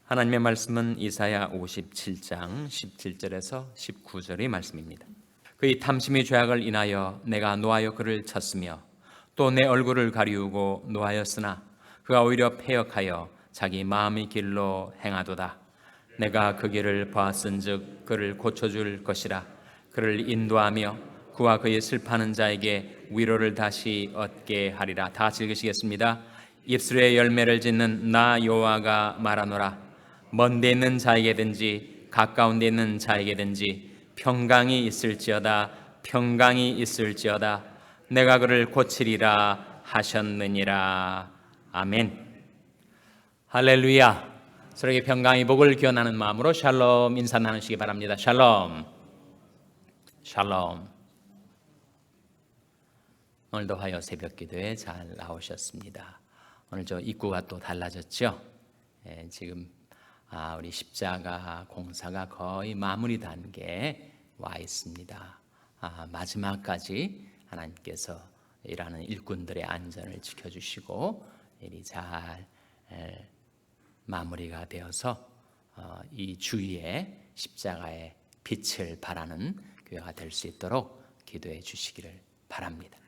하나님의 말씀은 이사야 57장 17절에서 19절의 말씀입니다. 그의 탐심의 죄악을 인하여 내가 노하여 그를 쳤으며 또 내 얼굴을 가리우고 노하였으나 그가 오히려 패역하여 자기 마음의 길로 행하도다. 내가 그 길을 보았은즉 그를 고쳐줄 것이라. 그를 인도하며 그와 그의 슬퍼하는 자에게 위로를 다시 얻게 하리라. 다 같이 읽으시겠습니다. 입술에 열매를 짓는 나 여호와가 말하노라. 먼 데 있는 자에게든지 가까운 데 있는 자에게든지 평강이 있을지어다. 평강이 있을지어다. 내가 그를 고치리라 하셨느니라. 아멘. 할렐루야. 서로에게 평강의 복을 기원하는 마음으로 샬롬 인사 나누시기 바랍니다. 샬롬. 샬롬. 오늘도 화요 새벽 기도에 잘 나오셨습니다. 오늘 저 입구가 또 달라졌죠. 지금 우리 십자가 공사가 거의 마무리 단계에 와 있습니다. 마지막까지 하나님께서 일하는 일꾼들의 안전을 지켜주시고 일이 잘 마무리가 되어서 이 주위에 십자가의 빛을 발하는 교회가 될 수 있도록 기도해 주시기를 바랍니다.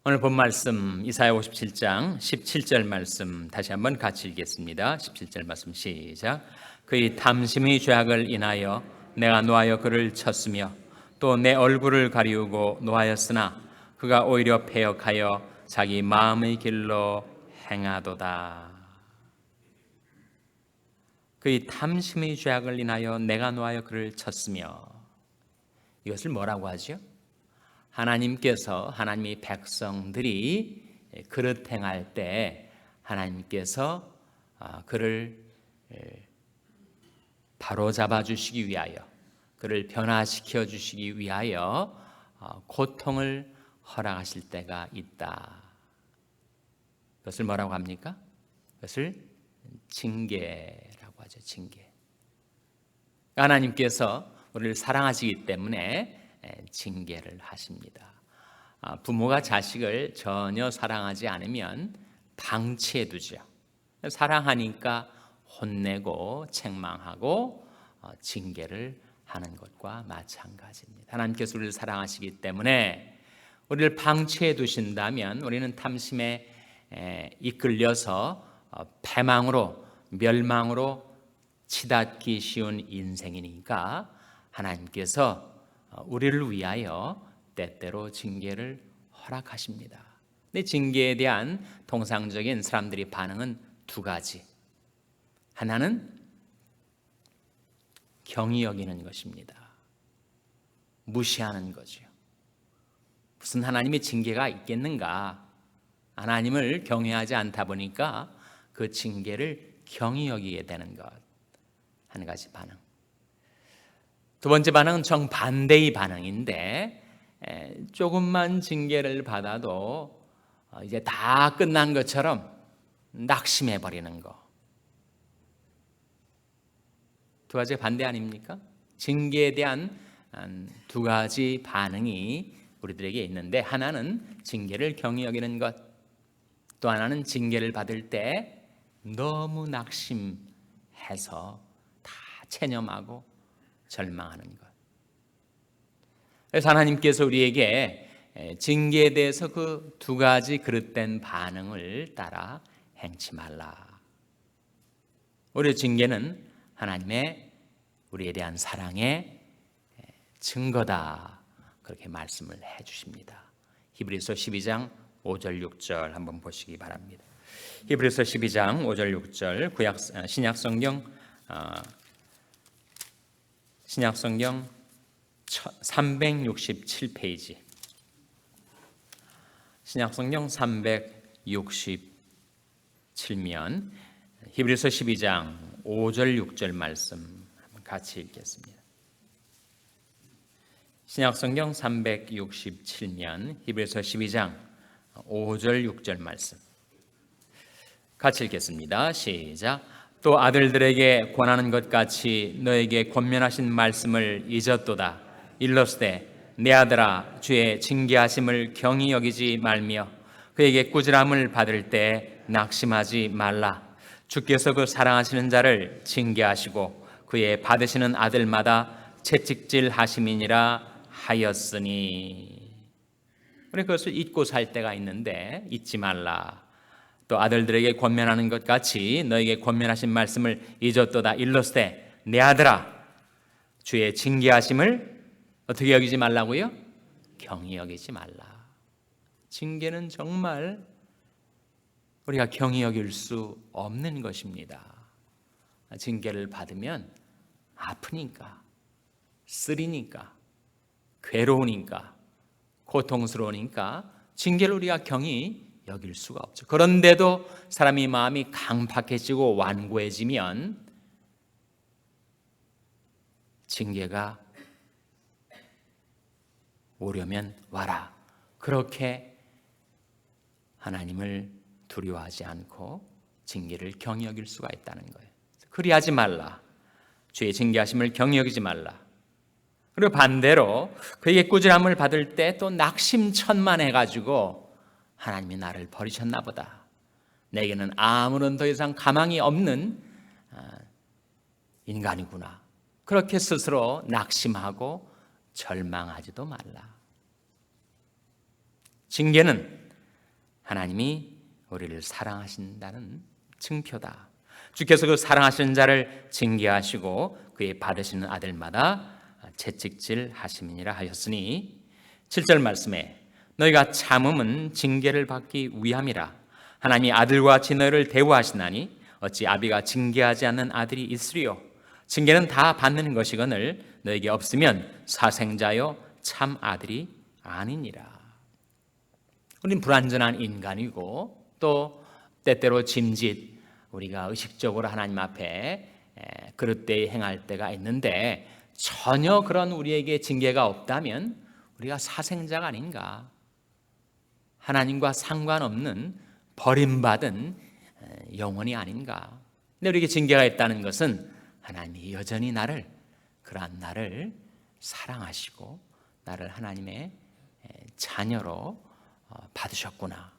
오늘 본 말씀 이사야 57장 17절 말씀 다시 한번 같이 읽겠습니다. 17절 말씀 시작. 그의 탐심의 죄악을 인하여 내가 노하여 그를 쳤으며 또 내 얼굴을 가리우고 노하였으나 그가 오히려 패역하여 자기 마음의 길로 행하도다. 그의 탐심의 죄악을 인하여 내가 노하여 그를 쳤으며, 이것을 뭐라고 하죠? 하나님께서 하나님의 백성들이 그릇 행할 때 하나님께서 그를 바로잡아 주시기 위하여, 그를 변화시켜 주시기 위하여 고통을 허락하실 때가 있다. 그것을 뭐라고 합니까? 그것을 징계라고 하죠. 징계. 하나님께서 우리를 사랑하시기 때문에 징계를 하십니다. 부모가 자식을 전혀 사랑하지 않으면 방치해 두죠. 사랑하니까 혼내고 책망하고 징계를 하는 것과 마찬가지입니다. 하나님께서 우리를 사랑하시기 때문에 우리를 방치해 두신다면 우리는 탐심에 이끌려서 패망으로 멸망으로 치닫기 쉬운 인생이니까 하나님께서 우리를 위하여 때때로 징계를 허락하십니다. 근데 징계에 대한 통상적인 사람들의 반응은 두 가지. 하나는 경히 여기는 것입니다. 무시하는 거죠. 무슨 하나님의 징계가 있겠는가? 하나님을 경외하지 않다 보니까 그 징계를 경히 여기게 되는 것. 한 가지 반응. 두 번째 반응은 정반대의 반응인데, 조금만 징계를 받아도 이제 다 끝난 것처럼 낙심해 버리는 거. 두 가지 반대 아닙니까? 징계에 대한 두 가지 반응이 우리들에게 있는데, 하나는 징계를 경히 여기는 것, 또 하나는 징계를 받을 때 너무 낙심해서 다 체념하고 절망하는 것. 그래서 하나님께서 우리에게 징계에 대해서 그 두 가지 그릇된 반응을 따라 행치 말라. 우리의 징계는 하나님의 우리에 대한 사랑의 증거다. 그렇게 말씀을 해 주십니다. 히브리서 12장 5절 6절 한번 보시기 바랍니다. 히브리서 12장 5절 6절 신약성경 367페이지, 신약성경 367면 히브리서 12장 5절 6절 말씀 같이 읽겠습니다. 신약성경 367면 히브리서 12장 5절 6절 말씀 같이 읽겠습니다. 시작. 또 아들들에게 권하는 것 같이 너에게 권면하신 말씀을 잊었도다. 일러스되 내 아들아 주의 징계하심을 경히 여기지 말며 그에게 꾸지람을 받을 때 낙심하지 말라. 주께서 그 사랑하시는 자를 징계하시고 그의 받으시는 아들마다 채찍질 하심이니라 하였으니. 우리 그것을 잊고 살 때가 있는데 잊지 말라. 또 아들들에게 권면하는 것 같이 너에게 권면하신 말씀을 잊었도다. 일렀으되 내 아들아, 주의 징계하심을 어떻게 여기지 말라고요? 경히 여기지 말라. 징계는 정말 우리가 경히 여길 수 없는 것입니다. 징계를 받으면 아프니까, 쓰리니까, 괴로우니까, 고통스러우니까 징계를 우리가 경히 여길 수가 없죠. 그런데도 사람이 마음이 강팍해지고 완고해지면 징계가 오려면 와라. 그렇게 하나님을 두려워하지 않고 징계를 경히 여길 수가 있다는 거예요. 그리하지 말라. 주의 징계하심을 경히 여기지 말라. 그리고 반대로 그에게 꾸지람을 받을 때 또 낙심천만해가지고 하나님이 나를 버리셨나 보다. 내게는 아무런 더 이상 가망이 없는 인간이구나. 그렇게 스스로 낙심하고 절망하지도 말라. 징계는 하나님이 우리를 사랑하신다는 증표다. 주께서 그 사랑하시는 자를 징계하시고 그의 받으시는 아들마다 채찍질 하심이니라 하였으니 7절 말씀에 너희가 참음은 징계를 받기 위함이라. 하나님이 아들과 같이 너희를 대우하시나니 어찌 아비가 징계하지 않는 아들이 있으리요. 징계는 다 받는 것이거늘 너에게 없으면 사생자요 참 아들이 아니니라. 우린 불완전한 인간이고 또 때때로 짐짓 우리가 의식적으로 하나님 앞에 그릇되이 행할 때가 있는데 전혀 그런 우리에게 징계가 없다면 우리가 사생자가 아닌가. 하나님과 상관없는 버림받은 영혼이 아닌가. 근데 우리에게 징계가 있다는 것은 하나님이 여전히 그러한 나를 사랑하시고 나를 하나님의 자녀로 받으셨구나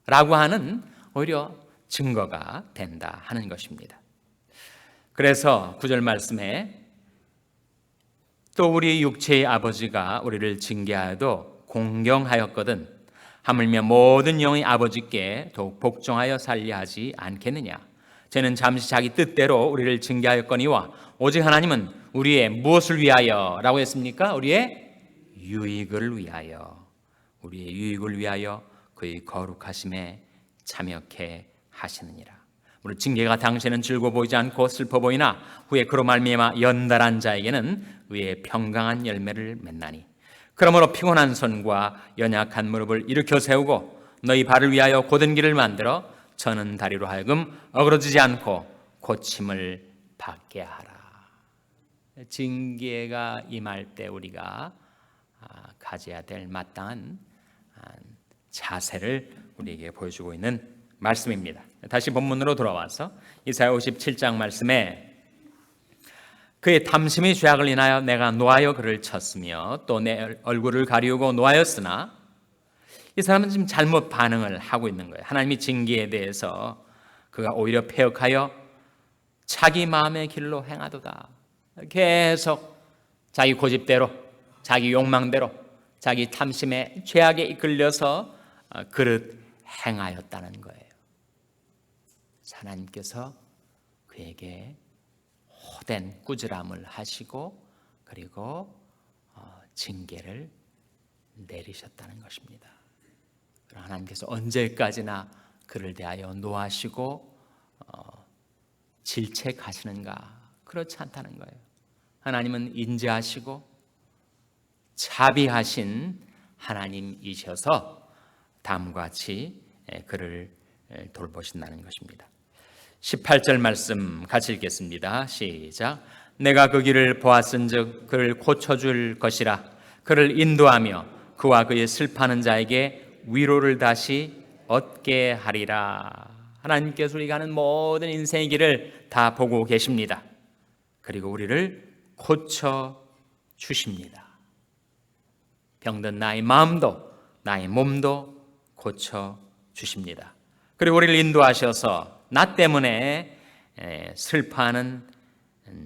라고 하는 오히려 증거가 된다 하는 것입니다. 그래서 9절 말씀에 또 우리 육체의 아버지가 우리를 징계하여도 공경하였거든 하물며 모든 영의 아버지께 더욱 복종하여 살려 하지 않겠느냐. 저는 잠시 자기 뜻대로 우리를 징계하였거니와 오직 하나님은 우리의 무엇을 위하여 라고 했습니까? 우리의 유익을 위하여, 우리의 유익을 위하여 그의 거룩하심에 참여케 하시느니라. 물론 징계가 당시에는 즐거워 보이지 않고 슬퍼 보이나 후에 그로 말미암아 연달한 자에게는 의의 평강한 열매를 맺나니 그러므로 피곤한 손과 연약한 무릎을 일으켜 세우고 너희 발을 위하여 곧은 길을 만들어 저는 다리로 하여금 어그러지지 않고 고침을 받게 하라. 징계가 임할 때 우리가 가져야 될 마땅한 자세를 우리에게 보여주고 있는 말씀입니다. 다시 본문으로 돌아와서 이사야 57장 말씀에 그의 탐심의 죄악을 인하여 내가 노하여 그를 쳤으며 또 내 얼굴을 가리우고 노하였으나 이 사람은 지금 잘못 반응을 하고 있는 거예요. 하나님이 징계에 대해서 그가 오히려 패역하여 자기 마음의 길로 행하도다. 계속 자기 고집대로, 자기 욕망대로, 자기 탐심의 죄악에 이끌려서 그릇 행하였다는 거예요. 하나님께서 그에게 호된 꾸지람을 하시고 그리고 징계를 내리셨다는 것입니다. 하나님께서 언제까지나 그를 대하여 노하시고 질책하시는가? 그렇지 않다는 거예요. 하나님은 인자하시고 자비하신 하나님이셔서 다음과 같이 그를 돌보신다는 것입니다. 18절 말씀 같이 읽겠습니다. 시작. 내가 그 길을 보았은즉 그를 고쳐줄 것이라. 그를 인도하며 그와 그의 슬퍼하는 자에게 위로를 다시 얻게 하리라. 하나님께서 우리가 하는 모든 인생의 길을 다 보고 계십니다. 그리고 우리를 고쳐주십니다. 병든 나의 마음도 나의 몸도 고쳐주십니다. 그리고 우리를 인도하셔서 나 때문에 슬퍼하는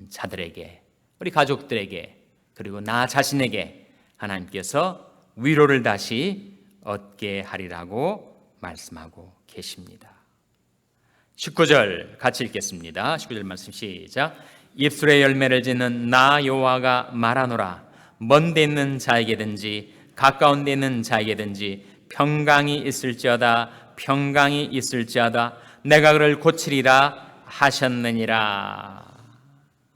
자들에게, 우리 가족들에게, 그리고 나 자신에게 하나님께서 위로를 다시 얻게 하리라고 말씀하고 계십니다. 19절 같이 읽겠습니다. 19절 말씀 시작. 입술에 열매를 짓는 나 여호와가 말하노라. 먼 데 있는 자에게든지 가까운 데 있는 자에게든지 평강이 있을지어다, 평강이 있을지어다, 내가 그를 고치리라 하셨느니라.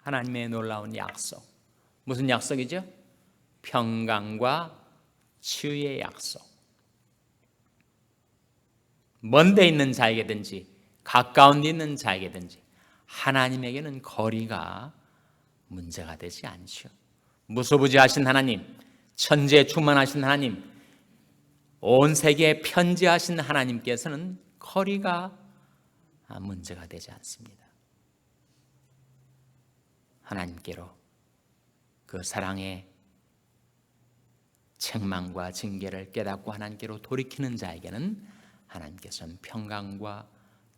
하나님의 놀라운 약속. 무슨 약속이죠? 평강과 치유의 약속. 먼 데 있는 자에게든지 가까운 데 있는 자에게든지 하나님에게는 거리가 문제가 되지 않죠. 무소부지하신 하나님, 천지에 충만하신 하나님, 온 세계에 편지하신 하나님께서는 거리가 문제가 되지 않습니다. 하나님께로 그 사랑의 책망과 징계를 깨닫고 하나님께로 돌이키는 자에게는 하나님께서는 평강과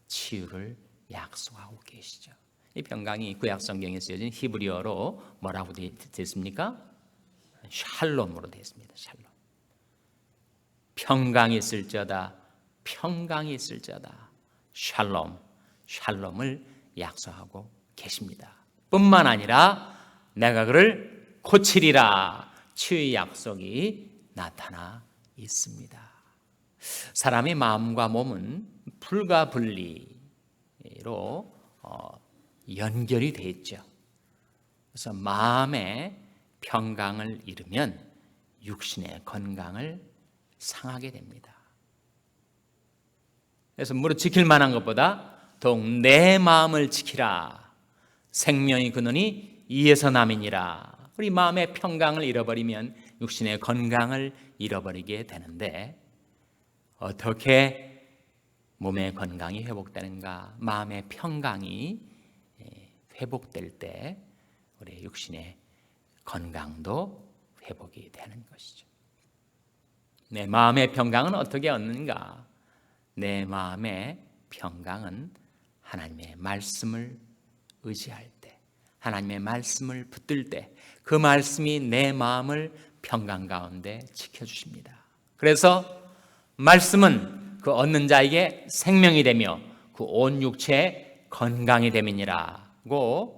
치유를 약속하고 계시죠. 이 평강이 구약 성경에 쓰여진 히브리어로 뭐라고 되어 있습니까? 샬롬으로 되어 있습니다. 샬롬. 평강이 있을지어다, 평강이 있을지어다. 샬롬, 샬롬을 약속하고 계십니다. 뿐만 아니라 내가 그를 고치리라, 치유의 약속이 나타나 있습니다. 사람의 마음과 몸은 불과 분리로 연결이 되어 있죠. 그래서 마음의 평강을 잃으면 육신의 건강을 상하게 됩니다. 그래서 무릇 지킬 만한 것보다 더욱 내 마음을 지키라. 생명이 그노니 이에서 남이니라. 우리 마음의 평강을 잃어버리면 육신의 건강을 잃어버리게 되는데, 어떻게 몸의 건강이 회복되는가? 마음의 평강이 회복될 때 우리 육신의 건강도 회복이 되는 것이죠. 내 마음의 평강은 어떻게 얻는가? 내 마음의 평강은 하나님의 말씀을 의지할 때, 하나님의 말씀을 붙들 때, 그 말씀이 내 마음을 평강 가운데 지켜주십니다. 그래서 말씀은 그 얻는 자에게 생명이 되며 그 온 육체의 건강이 됨이니라고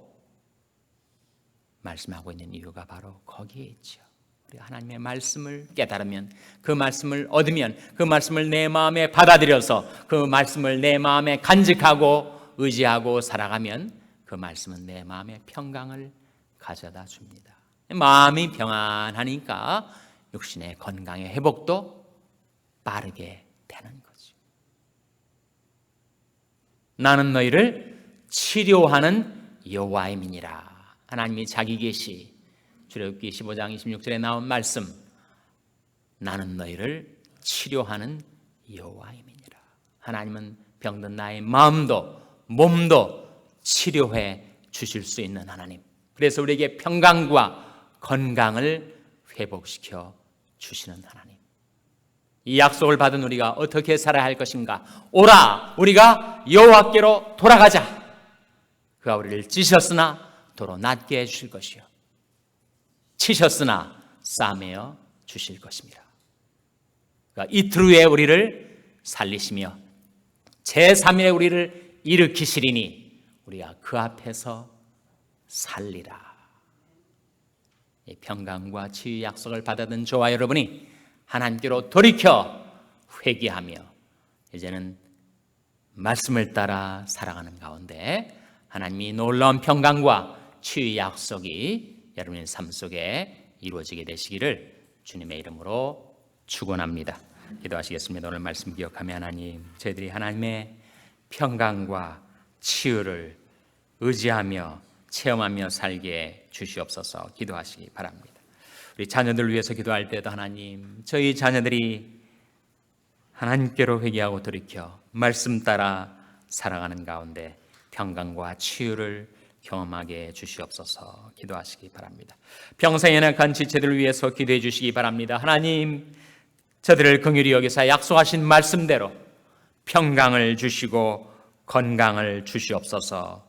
말씀하고 있는 이유가 바로 거기에 있죠. 우리가 하나님의 말씀을 깨달으면, 그 말씀을 얻으면, 그 말씀을 내 마음에 받아들여서 그 말씀을 내 마음에 간직하고 의지하고 살아가면 그 말씀은 내 마음의 평강을 가져다 줍니다. 마음이 평안하니까 육신의 건강의 회복도 빠르게 되는 거죠. 나는 너희를 치료하는 여호와임이니라. 하나님이 자기 계시, 출애굽기 15장 26절에 나온 말씀, 나는 너희를 치료하는 여호와임이니라. 하나님은 병든 나의 마음도 몸도 치료해 주실 수 있는 하나님. 그래서 우리에게 평강과 건강을 회복시켜 주시는 하나님. 이 약속을 받은 우리가 어떻게 살아야 할 것인가? 오라, 우리가 여호와께로 돌아가자. 그가 우리를 찢으셨으나 도로 낫게 해주실 것이요, 치셨으나 싸매어 주실 것입니다. 그러니까 이틀 후에 우리를 살리시며 제3일에 우리를 일으키시리니 우리가 그 앞에서 살리라. 이 평강과 치유 약속을 받아든 저와 여러분이 하나님께로 돌이켜 회개하며 이제는 말씀을 따라 살아가는 가운데 하나님이 놀라운 평강과 치유 약속이 여러분의 삶 속에 이루어지게 되시기를 주님의 이름으로 축원합니다. 기도하시겠습니다. 오늘 말씀 기억하며 하나님, 저희들이 하나님의 평강과 치유를 의지하며 체험하며 살게 주시옵소서. 기도하시기 바랍니다. 우리 자녀들 위해서 기도할 때도 하나님, 저희 자녀들이 하나님께로 회개하고 돌이켜 말씀 따라 살아가는 가운데 평강과 치유를 경험하게 주시옵소서. 기도하시기 바랍니다. 평생 연약한 지체들을 위해서 기도해 주시기 바랍니다. 하나님, 저들을 긍휼히 여기사 약속하신 말씀대로 평강을 주시고 건강을 주시옵소서.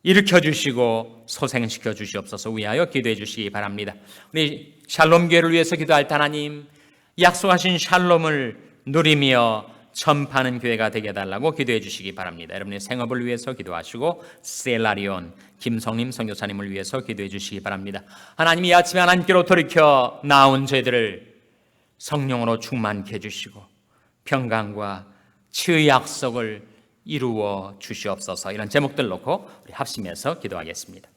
일으켜 주시고 소생시켜 주시옵소서 위하여 기도해 주시기 바랍니다. 우리 샬롬 교회를 위해서 기도할 때 하나님 약속하신 샬롬을 누리며 전파하는 교회가 되게 해달라고 기도해 주시기 바랍니다. 여러분의 생업을 위해서 기도하시고 셀라리온 김성림 선교사님을 위해서 기도해 주시기 바랍니다. 하나님이 이 아침에 하나님께로 돌이켜 나온 저희들을 성령으로 충만케 해주시고 평강과 치유의 약속을 이루어 주시옵소서. 이런 제목들 놓고 우리 합심해서 기도하겠습니다.